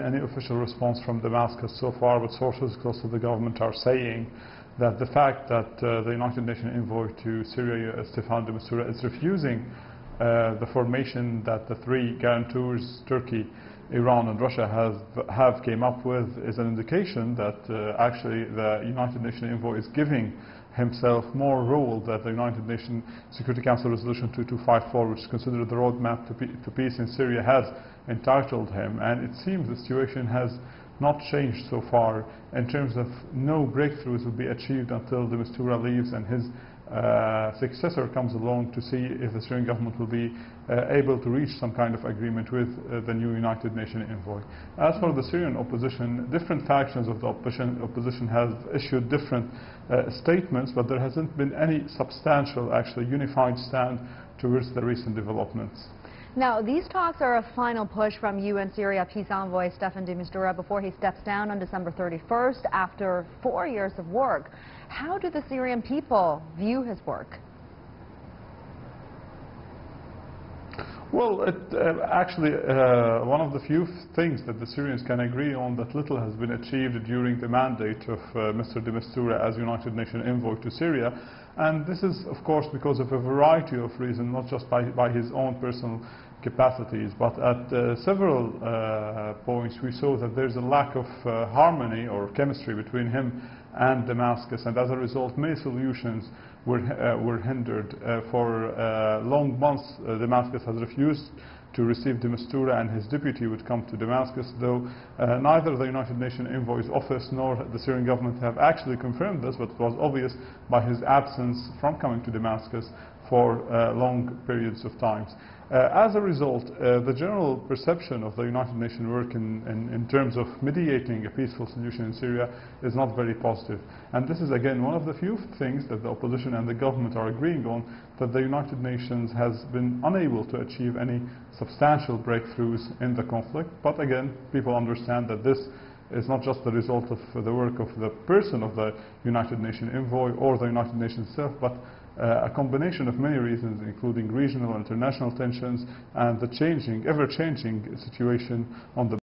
Any official response from Damascus so far, but sources close to the government are saying that the fact that the United Nations envoy to Syria, Staffan de Mistura, is refusing the formation that the three guarantors, Turkey, Iran and Russia, have came up with, is an indication that actually the United Nations envoy is giving himself more role that the United Nations Security Council Resolution 2254, which is considered the roadmap to peace in Syria, has entitled him. And it seems the situation has not changed so far in terms of no breakthroughs will be achieved until de Mistura leaves and his successor comes along to see if the Syrian government will be able to reach some kind of agreement with the new United Nations envoy. As for the Syrian opposition, different factions of the opposition have issued different statements, but there hasn't been any substantial, actually unified stand towards the recent developments. Now, these talks are a final push from UN Syria peace envoy Staffan de Mistura before he steps down on December 31st after 4 years of work. How do the Syrian people view his work? Well, actually, one of the few things that the Syrians can agree on, that little has been achieved during the mandate of Mr. de Mistura as United Nations envoy to Syria. And this is, of course, because of a variety of reasons, not just by his own personal capacities, but at several points we saw that there's a lack of harmony or chemistry between him and Damascus, and as a result many solutions were hindered. For long months Damascus has refused to receive de Mistura, and his deputy would come to Damascus, though neither the United Nations envoy's office nor the Syrian government have actually confirmed this, but it was obvious by his absence from coming to Damascus for long periods of times. As a result, the general perception of the United Nations work in terms of mediating a peaceful solution in Syria is not very positive. And this is again one of the few things that the opposition and the government are agreeing on, that the United Nations has been unable to achieve any substantial breakthroughs in the conflict. But again, people understand that this is not just the result of the work of the person of the United Nations envoy or the United Nations itself, but a combination of many reasons, including regional and international tensions and the ever-changing situation on the